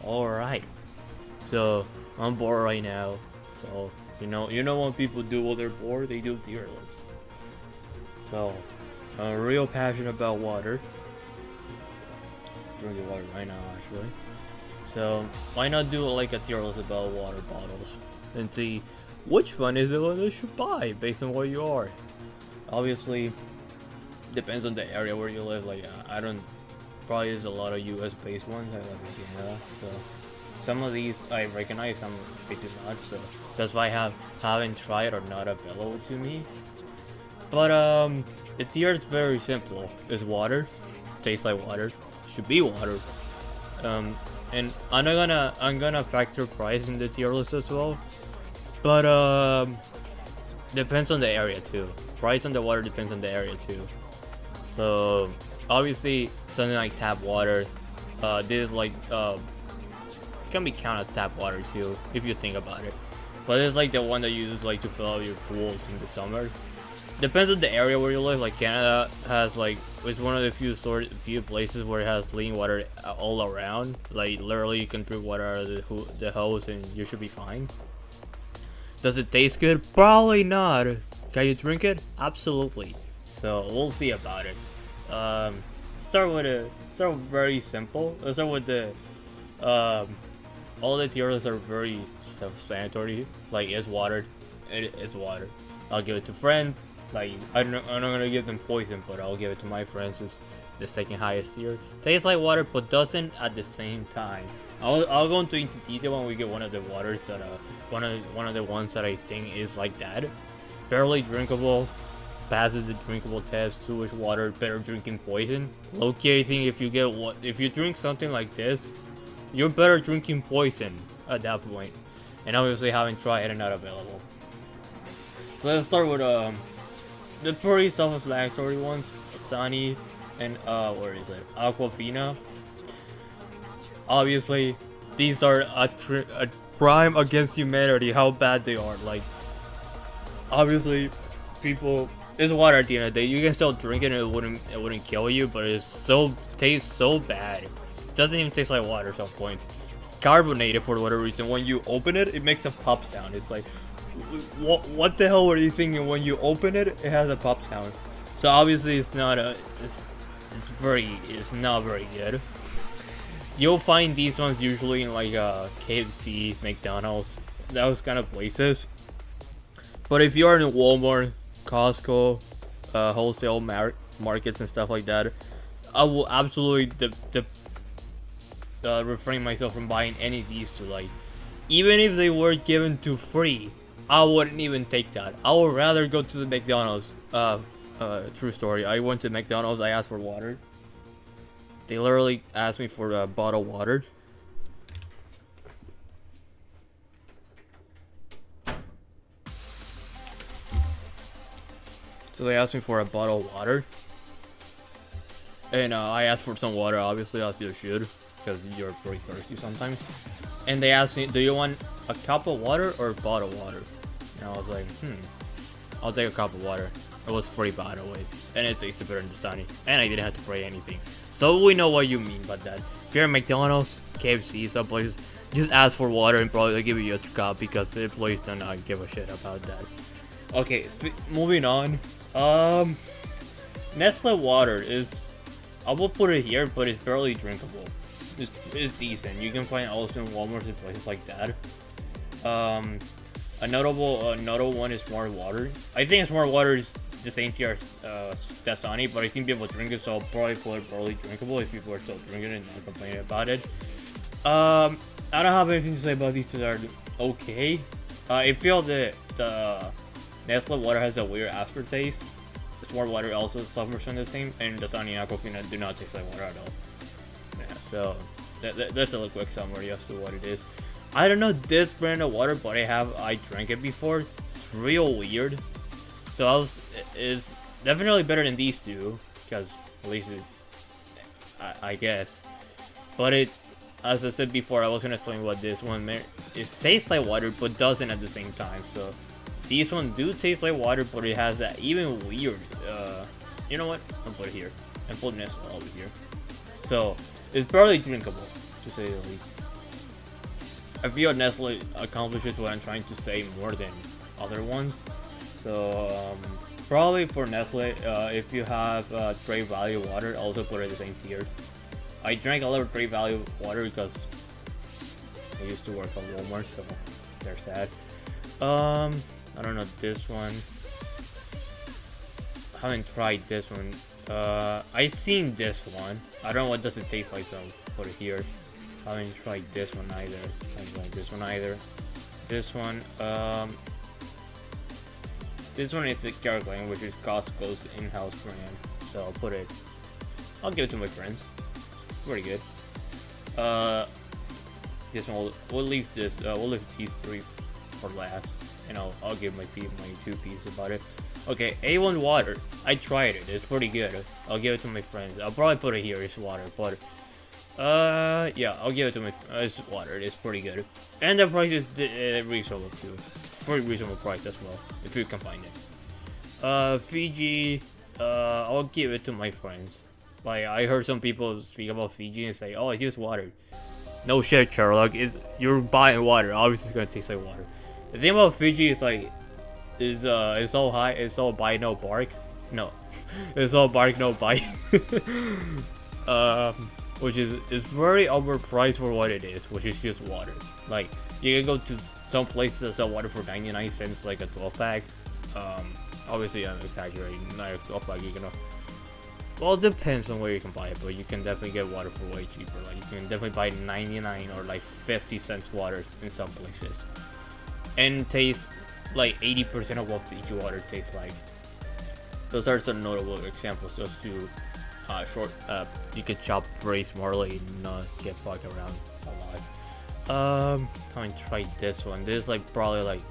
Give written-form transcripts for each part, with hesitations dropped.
Alright. So I'm bored right now. So you know what people do when they're bored? They do tier lists. So I'm real passionate about water. Drinking water right now actually. So why not do like a tier list about water bottles and see which one is the one you should buy based on where you are. Obviously depends on the area where you live. Like I don't probably there's a lot of US based ones. I live in Canada, so some of these I recognize, some I do not. So that's why I haven't tried or not available to me. But the tier is very simple. It's water, tastes like water, should be water. And I'm gonna factor price in the tier list as well. But depends on the area too. Price on the water depends on the area too. So obviously something like tap water, this is like can be counted as tap water too if you think about it. But it's like the one that you use like to fill out your pools in the summer. Depends on the area where you live. Like Canada has like it's one of the few places where it has clean water all around. Like literally you can drink water out of the hose and you should be fine. Does it taste good? Probably not. Can you drink it? Absolutely. So we'll see about it. Start very simple. Let's start with the all the tier lists are very self-explanatory. Like it's water, it's water. I'll give it to friends. Like I'm not gonna give them poison, but I'll give it to my friends. It's the second highest tier. Tastes like water, but doesn't at the same time. I'll go into detail when we get one of the waters that one of the ones that I think is like that. Barely drinkable, passes the drinkable test. Sewage water, better drinking poison. Low-key, I think if you drink something like this, you're better drinking poison at that point. And obviously haven't tried and not available. So let's start with the pretty self-explanatory ones. Dasani and where is it? Aquafina. Obviously, these are a crime against humanity. How bad they are. Like, obviously, people. It's water at the end of the day. You can still drink it and it wouldn't kill you, but tastes so bad. It doesn't even taste like water at some point. It's carbonated for whatever reason. When you open it, it makes a pop sound. It's like, what the hell were you thinking? When you open it, it has a pop sound. So obviously, it's not not very good. You'll find these ones usually in like KFC, McDonald's, those kind of places. But if you are in Walmart, Costco, wholesale markets and stuff like that, I will absolutely refrain myself from buying any of these two. Like, even if they were given to free, I wouldn't even take that. I would rather go to the McDonald's. True story. I went to McDonald's. I asked for water. They literally asked me for a bottle of water. So they asked me for a bottle of water. And I asked for some water, obviously, as you should. Because you're pretty thirsty sometimes. And they asked me, do you want a cup of water or a bottle of water? And I was like, I'll take a cup of water. It was free, by the way, and it tasted better than Dasani, and I didn't have to pay anything. So we know what you mean by that. If you're at McDonald's, KFC, some places, just ask for water and probably they'll give you a cup because the employees do not give a shit about that. Okay, moving on. Nestle water is, I will put it here, but it's barely drinkable. It's decent. You can find also in Walmart and places like that. A notable one is Smart Water. I think Smart Water is the same tier as Dasani, but I seen people drink it, so I'll probably put it barely drinkable if people are still drinking it and not complaining about it. I don't have anything to say about these two that are okay. I feel that the Nestle water has a weird aftertaste. The Smart Water also suffers from the same, and Dasani and Aquafina do not taste like water at all. Yeah, so that's a quick summary as to what it is. I don't know this brand of water, but I drank it before. It's real weird. So it's definitely better than these two, because at least I guess. But as I said before, I was gonna explain what this one meant. It tastes like water, but doesn't at the same time. So these ones do taste like water, but it has that even weird. You know what? I'll put it here and put Nestle over here. So it's barely drinkable, to say the least. I feel Nestle accomplishes what I'm trying to say more than other ones. So probably for Nestle, if you have Great Value water, also put it in the same tier. I drank a lot of Great Value water because I used to work on Walmart, so there's that. I don't know this one. I haven't tried this one. I've seen this one. I don't know what does it taste like, so I'll put it here. I haven't tried this one either. I haven't tried this one either. This one, this one is a Kirkland, which is Costco's in-house brand. So I'll put it. I'll give it to my friends. Pretty good. This one we'll leave this. We'll leave these three for last, and I'll give my 2 pieces about it. Okay, A1 water. I tried it. It's pretty good. I'll give it to my friends. I'll probably put it here. It's water, but yeah, I'll give it to my. It's water. It's pretty good, and the price is reasonable too. Pretty reasonable price as well, if you can find it. Fiji. I'll give it to my friends. Like I heard some people speak about Fiji and say, "Oh, it's just water." No shit, Sherlock. You're buying water. Obviously, it's gonna taste like water. The thing about Fiji is like, it's all high. It's all bite no bark. No, it's all bark no bite. Which is very overpriced for what it is, which is just water. Like you can go to some places that sell water for 99 cents, like a 12-pack. Obviously I'm exaggerating. Not a 12-pack, you can. Well, it depends on where you can buy it, but you can definitely get water for way cheaper. Like you can definitely buy 99 or like 50 cents water in some places, and taste like 80% of what Fiji water tastes like. Those are some notable examples. Just to you can shop very smartly and not get fucked around a lot. I haven't tried this one. This is like probably like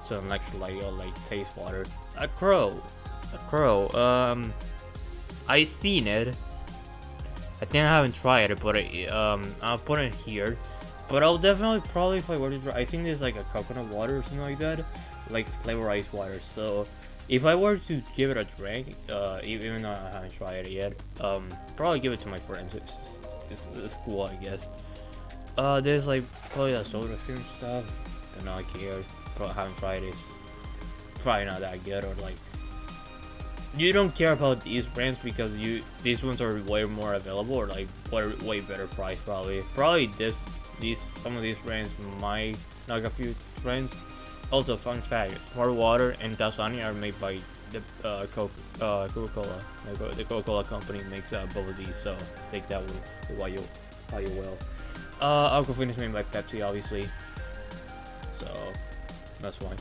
some electrolyte like taste water. A crow. I seen it. I think I haven't tried it, but I'll put it here. But I'll definitely probably, if I were to try, I think there's like a coconut water or something like that, like flavorized water. So if I were to give it a drink, even though I haven't tried it yet, probably give it to my friends. It's cool, I guess. There's like probably a soda stream stuff. Don't know, I care. Probably haven't tried this. Probably not that good, or like. You don't care about these brands because these ones are way more available, or like way better price probably. Some of these brands might knock a few trends. Also, fun fact: Smart Water and Dasani are made by the Coca-Cola. The Coca-Cola company makes both of these, so take that with what you will. Aquafina is made by Pepsi, obviously. So that's why.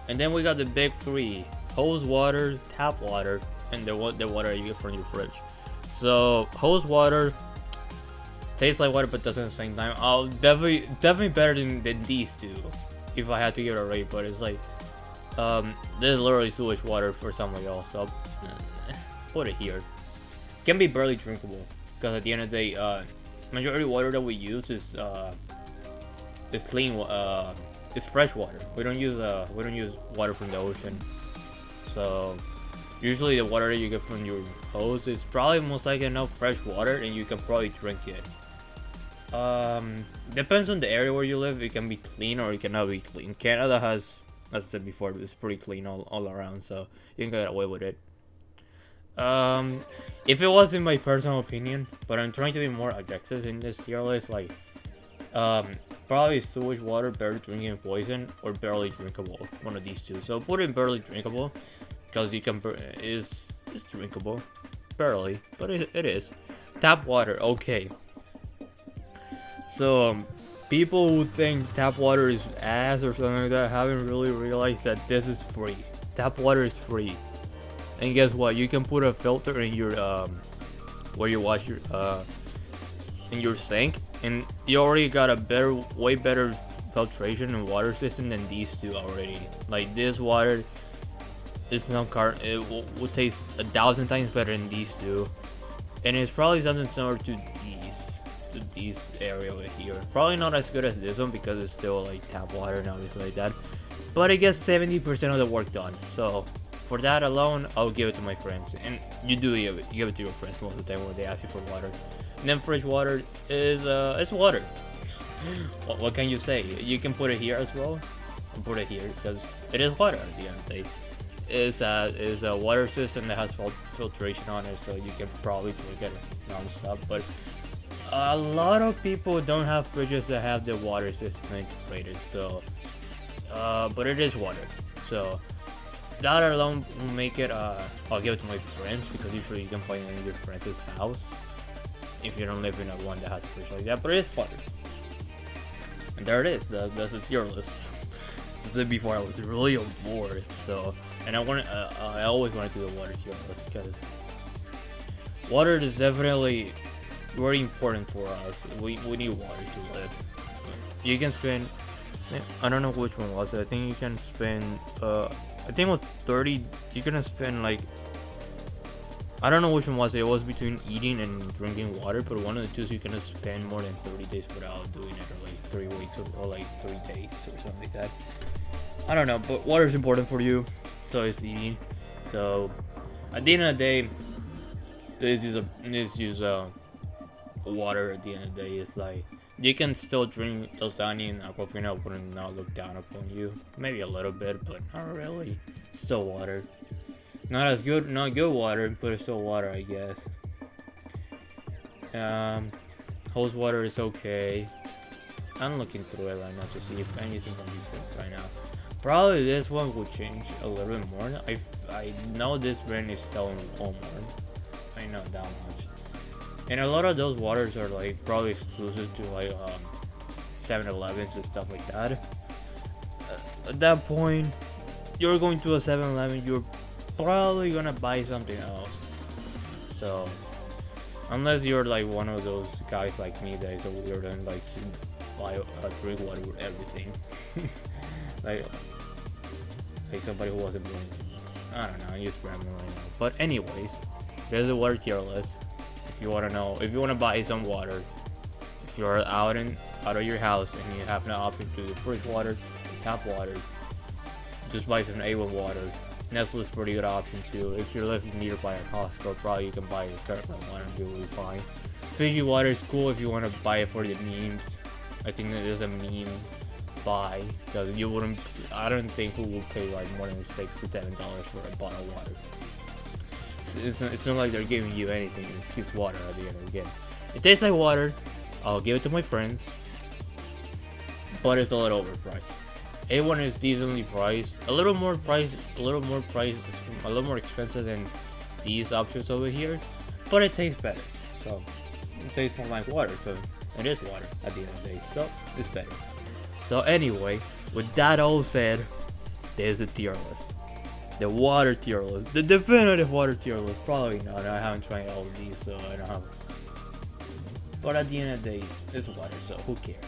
And then we got the big three: hose water, tap water, and the water you get from your fridge. So hose water tastes like water but doesn't at the same time. I'll definitely better than these two if I had to give it a rate. But it's like this is literally sewage water for somebody else. So put it here. Can be barely drinkable because at the end of the day, majority of water that we use is clean. It's fresh water. We don't use water from the ocean. So usually the water that you get from your hose is probably most likely enough fresh water, and you can probably drink it. Depends on the area where you live. It can be clean or it cannot be clean. Canada has, as I said before, it's pretty clean all around, so you can get away with it. If it was in my personal opinion, but I'm trying to be more objective in this tier list, like probably sewage water, barely drinking poison, or barely drinkable. One of these two. So put in barely drinkable, because you can it's drinkable, barely, but it is. Tap water, okay. So people who think tap water is ass or something like that haven't really realized that this is free. Tap water is free, and guess what? You can put a filter in your where you wash your in your sink, and you already got a way better filtration and water system than these two already. Like this water, it will taste 1,000 times better than these two, and it's probably something similar to these area over here. Probably not as good as this one because it's still like tap water and obviously like that, but it gets 70% of the work done. So for that alone, I'll give it to my friends, and you do give it to your friends most of the time when they ask you for water. And then fresh water is it's water. What can you say? You can put it here as well. And put it here because it is water at the end of the day. Is a water system that has filtration on it, so you can probably drink it non-stop. But a lot of people don't have fridges that have the water system integrated. So, but it is water. So that alone will make it. I'll give it to my friends because usually you can find it in your friend's house if you don't live in a one that has a fridge like that. But it is water. And there it is. That's a tier list. This is before I was really bored. So, and I always wanted to do a water tier list because water is definitely very important for us. We need water to live. You can spend. I don't know which one was it. I think you can spend. I think with 30, you're gonna spend like. I don't know which one was it. It was between eating and drinking water, but one of the two is you're gonna spend more than 30 days without doing it, or like 3 weeks, or like 3 days, or something like that. I don't know, but water is important for you. So is eating. So at the end of the day, this is water. At the end of the day, it's like you can still drink Dasani and Aquafina. Wouldn't not look down upon you. Maybe a little bit, but not really. Still water. Not as good, not good water, but it's still water, I guess. Hose water is okay. I'm looking through it right now to see if anything can be fixed right now. Probably this one will change a little bit more. I know this brand is selling Walmart. I know that much. And a lot of those waters are like probably exclusive to like 7-Elevens and stuff like that. At that point, you're going to a 7-Eleven, you're probably gonna buy something else. So unless you're like one of those guys like me that is a weird and like buy drink water with everything. like somebody who wasn't doing, I don't know, I just rambling right now. But anyways, there's a water tier list. If you wanna know, if you wanna buy some water, if you're out of your house and you have no option to do fridge water, tap water, just buy some A1 water. Nestle's a pretty good option too. If you're living nearby a Costco, probably you can buy your Kirkland water and you'll be fine. Fiji water is cool if you want to buy it for the memes. I think that there's a meme buy because you wouldn't. I don't think who will pay like more than $6 to $7 for a bottle of water. It's not like they're giving you anything. It's just water at the end of the game. It tastes like water. I'll give it to my friends, but it's a little overpriced. A1 is decently priced, a little more expensive than these options over here, but it tastes better. So it tastes more like water, so it is water at the end of the day, so it's better. So anyway, with that all said, there's the tier list. The water tier list, the definitive water tier list. Probably not, I haven't tried all of these, so I don't have. But at the end of the day, it's water, so who cares?